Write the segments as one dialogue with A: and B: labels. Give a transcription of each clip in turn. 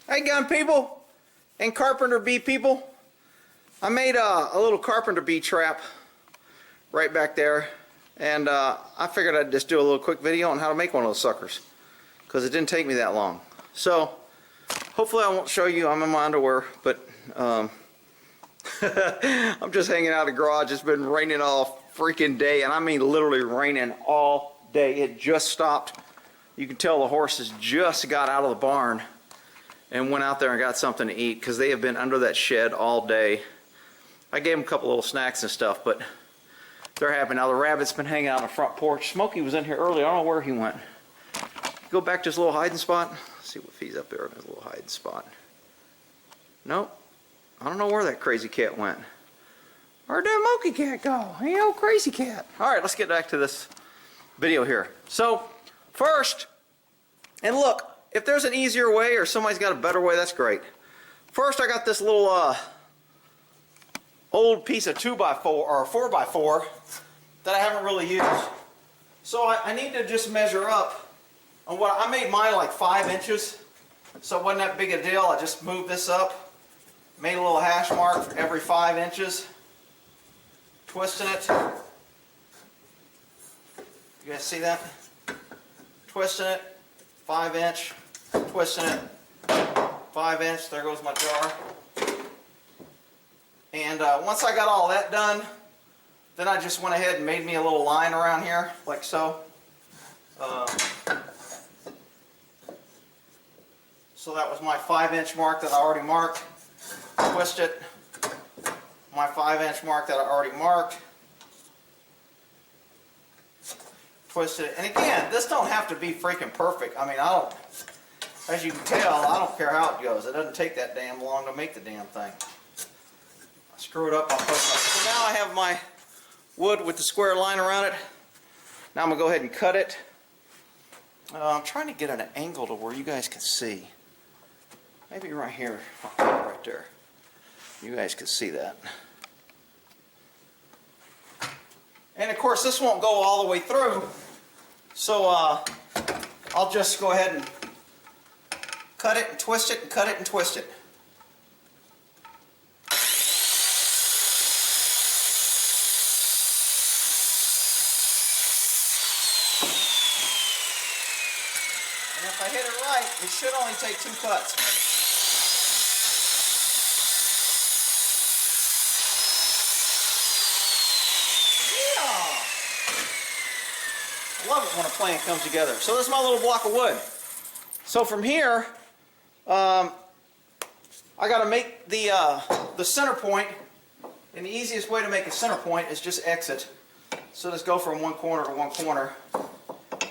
A: Hey gun people and Carpenter bee people. I made a little Carpenter bee trap right back there, and I figured I'd just do a little quick video on how to make one of those suckers because it didn't take me that long. So hopefully I won't show you. I'm in my underwear, but I'm just hanging out in the garage. It's been raining all freaking day, and I mean literally raining all day. It just stopped. You can tell the horses just got out of the barn and went out there and got something to eat because they have been under that shed all day. I gave them a couple little snacks and stuff, but they're happy. Now the rabbit's been hanging out on the front porch. Smokey was in here earlier. I don't know where he went. Go back to his little hiding spot. Let's see if he's up there in his little hiding spot. Nope. I don't know where that crazy cat went. Where'd that monkey cat go? Hey, old crazy cat. Alright, let's get back to this video here. So, first, and look, if there's an easier way or somebody's got a better way, that's great. First, I got this little old piece of 2x4 or 4x4 that I haven't really used. So I need to just measure up on what I made mine like 5 inches. So it wasn't that big a deal. I just moved this up, made a little hash mark for every 5 inches, twisting it. You guys see that? Twisting it, 5 inch, twisting it, 5 inch, there goes my jar. And once I got all that done, then I just went ahead and made me a little line around here, like so. So that was my 5 inch mark that I already marked. Twist it, my 5 inch mark that I already marked. Twist it, and again, this don't have to be freaking perfect. I mean, as you can tell, I don't care how it goes. It doesn't take that damn long to make the damn thing. I screw it up, I'll poke it up. So now I have my wood with the square line around it. Now I'm going to go ahead and cut it. I'm trying to get at an angle to where you guys can see. Maybe right here, right there. You guys can see that. And of course this won't go all the way through, so I'll just go ahead and cut it and twist it and cut it and twist it. And if I hit it right, it should only take 2 cuts. I love it when a plan comes together. So this is my little block of wood. So from here, I got to make the center point, and the easiest way to make a center point is just exit. So just go from one corner to one corner,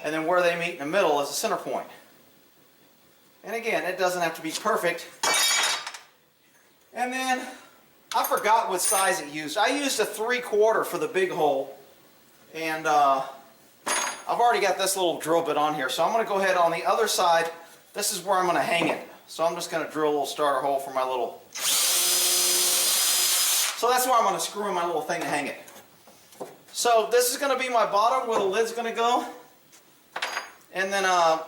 A: and then where they meet in the middle is the center point. And again, it doesn't have to be perfect. And then I forgot what size it used. I used a 3/4 for the big hole, and I've already got this little drill bit on here, so I'm going to go ahead on the other side. This is where I'm going to hang it. So I'm just going to drill a little starter hole for my little... So that's where I'm going to screw in my little thing to hang it. So this is going to be my bottom where the lid's going to go. And then I'm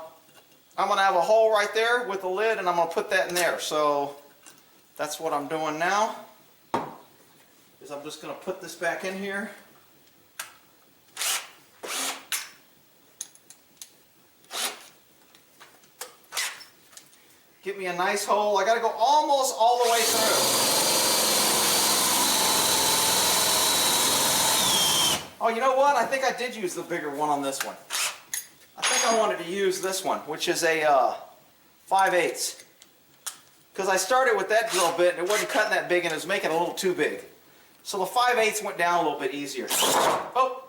A: going to have a hole right there with the lid, and I'm going to put that in there. So that's what I'm doing now. Is I'm just going to put this back in here. Get me a nice hole. I got to go almost all the way through. Oh, you know what? I think I did use the bigger one on this one. I think I wanted to use this one, which is a 5/8. Because I started with that drill bit and it wasn't cutting that big and it was making it a little too big. So the 5/8 went down a little bit easier. Oh!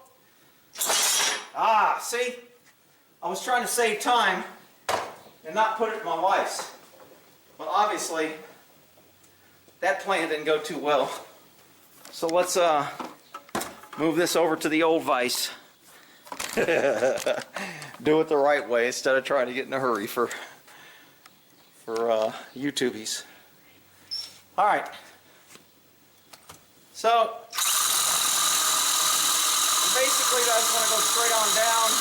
A: Ah, see? I was trying to save time and not put it in my vise. But obviously, that plan didn't go too well. So let's move this over to the old vise. Do it the right way instead of trying to get in a hurry for YouTubies. Alright. So, basically I just want to go straight on down.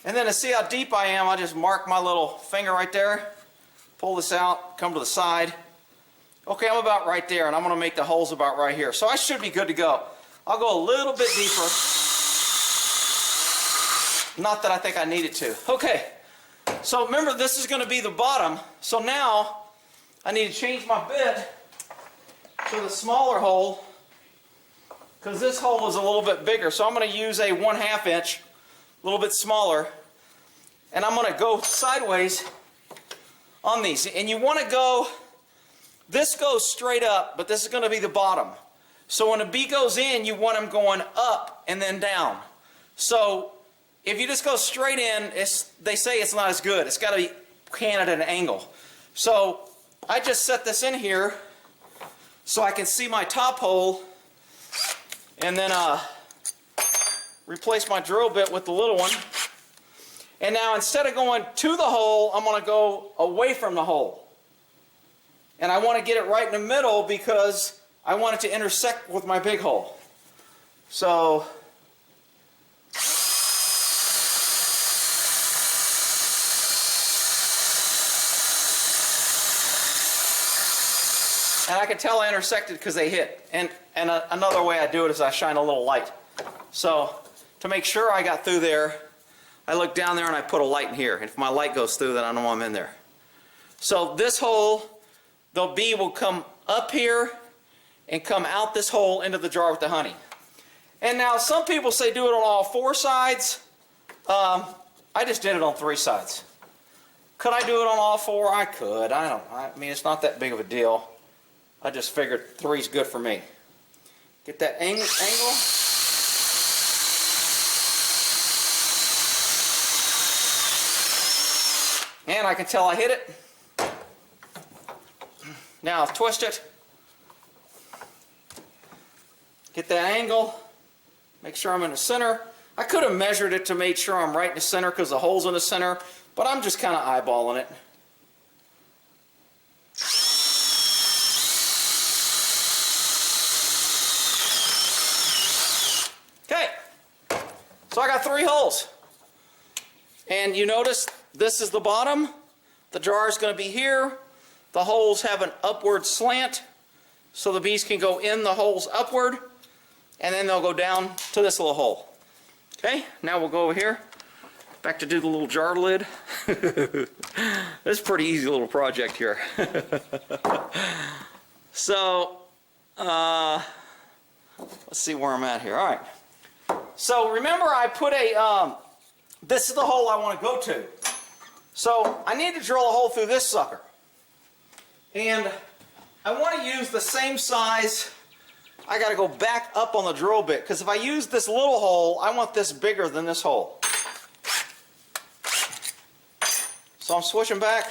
A: And then to see how deep I am, I just mark my little finger right there, pull this out, come to the side. Okay, I'm about right there, and I'm going to make the holes about right here. So I should be good to go. I'll go a little bit deeper. Not that I think I needed to. Okay, so remember this is going to be the bottom. So now I need to change my bit to the smaller hole, because this hole is a little bit bigger. So I'm going to use a 1/2 inch, a little bit smaller, and I'm going to go sideways on these. And you want to go, this goes straight up, but this is going to be the bottom. So when a bee goes in, you want them going up and then down. So if you just go straight in, they say it's not as good. It's got to be canted at an angle. So I just set this in here so I can see my top hole, and then replace my drill bit with the little one. And now instead of going to the hole, I'm going to go away from the hole. And I want to get it right in the middle because I want it to intersect with my big hole. So and I can tell I intersected because they hit. And another way I do it is I shine a little light. So to make sure I got through there, I look down there and I put a light in here. And if my light goes through, then I know I'm in there. So this hole, the bee will come up here and come out this hole into the jar with the honey. And now some people say do it on all 4 sides. I just did it on 3 sides. Could I do it on all 4? I could. I mean, it's not that big of a deal. I just figured 3 is good for me. Get that angle. And I can tell I hit it. Now I'll twist it. Get that angle. Make sure I'm in the center. I could have measured it to make sure I'm right in the center because the hole's in the center, but I'm just kind of eyeballing it. Okay, so I got 3 holes. And you notice this is the bottom. The jar is going to be here. The holes have an upward slant, so the bees can go in the holes upward, and then they'll go down to this little hole. Okay, now we'll go over here. Back to do the little jar lid. This is a pretty easy little project here. So, let's see where I'm at here. All right. So remember I put a, this is the hole I want to go to. So I need to drill a hole through this sucker. And I want to use the same size. I got to go back up on the drill bit because if I use this little hole, I want this bigger than this hole. So I'm switching back.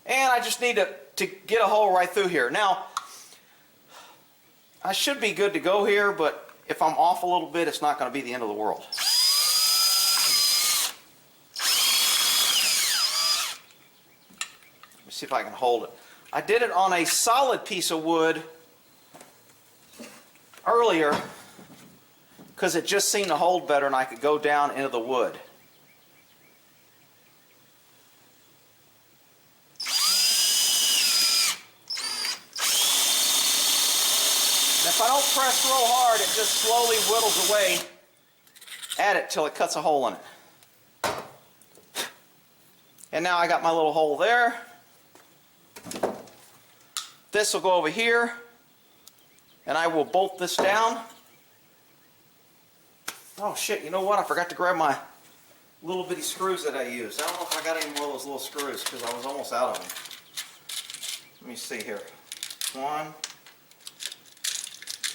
A: And I just need to get a hole right through here. Now, I should be good to go here, but if I'm off a little bit, it's not going to be the end of the world. Let me see if I can hold it. I did it on a solid piece of wood earlier because it just seemed to hold better and I could go down into the wood. And if I don't press real hard, it just slowly whittles away at it till it cuts a hole in it. And now I got my little hole there. This will go over here, and I will bolt this down. Oh shit, you know what? I forgot to grab my little bitty screws that I used. I don't know if I got any more of those little screws because I was almost out of them. Let me see here. 1,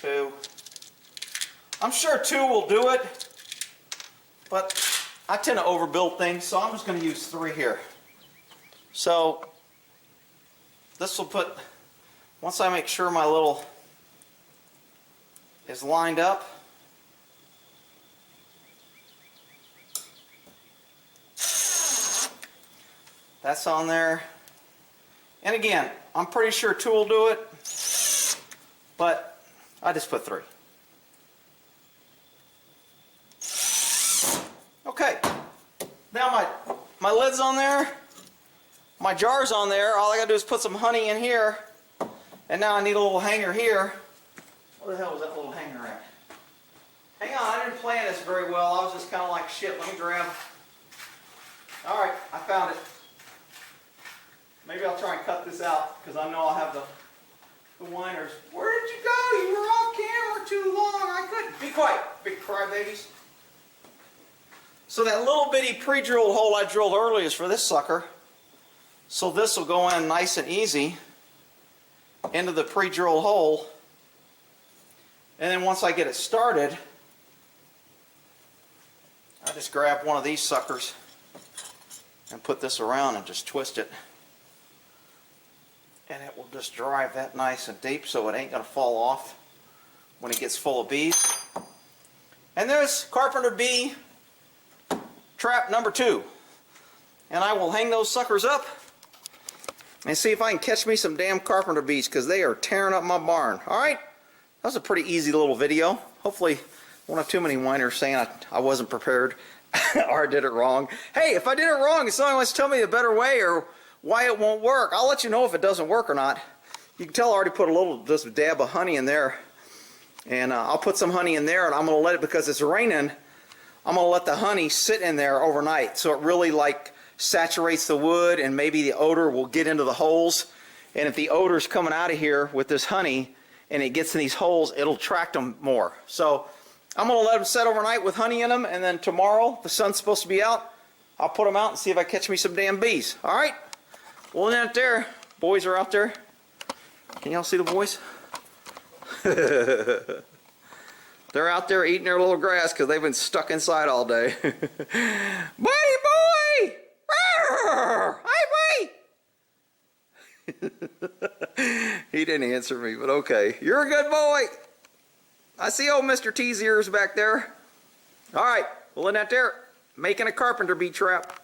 A: 2. I'm sure 2 will do it, but I tend to overbuild things, so I'm just going to use 3 here. So this will put, once I make sure my little is lined up, that's on there. And again, I'm pretty sure 2 will do it, but I just put 3. Okay, now my lid's on there, my jar's on there. All I gotta do is put some honey in here, and now I need a little hanger here. Where the hell was that little hanger at? Hang on, I didn't plan this very well. I was just kind of like, shit, let me grab. All right, I found it. Maybe I'll try and cut this out because I know I'll have the whiners. Where did you go? You were off camera too long. I couldn't. Be quiet, big crybabies. So that little bitty pre-drilled hole I drilled earlier is for this sucker. So this will go in nice and easy into the pre-drilled hole. And then once I get it started, I just grab one of these suckers and put this around and just twist it. And it will just drive that nice and deep so it ain't going to fall off when it gets full of bees. And there's Carpenter bee trap number 2. And I will hang those suckers up and see if I can catch me some damn carpenter bees because they are tearing up my barn. Alright, that was a pretty easy little video. Hopefully won't have too many whiners saying I wasn't prepared or I did it wrong. Hey, if I did it wrong, if someone wants to tell me a better way or why it won't work, I'll let you know if it doesn't work or not. You can tell I already put a little, just a dab of honey in there. And I'll put some honey in there and I'm going to let it, because it's raining, I'm going to let the honey sit in there overnight so it really like saturates the wood and maybe the odor will get into the holes. And if the odor's coming out of here with this honey and it gets in these holes, it'll attract them more. So I'm going to let them set overnight with honey in them, and then tomorrow, the sun's supposed to be out, I'll put them out and see if I catch me some damn bees. Alright? Well, then out there, boys are out there. Can y'all see the boys? They're out there eating their little grass because they've been stuck inside all day. Buddy boy! Rawr! Hi, buddy! He didn't answer me, but okay. You're a good boy. I see old Mr. T's ears back there. All right, well, in that there, making a carpenter bee trap.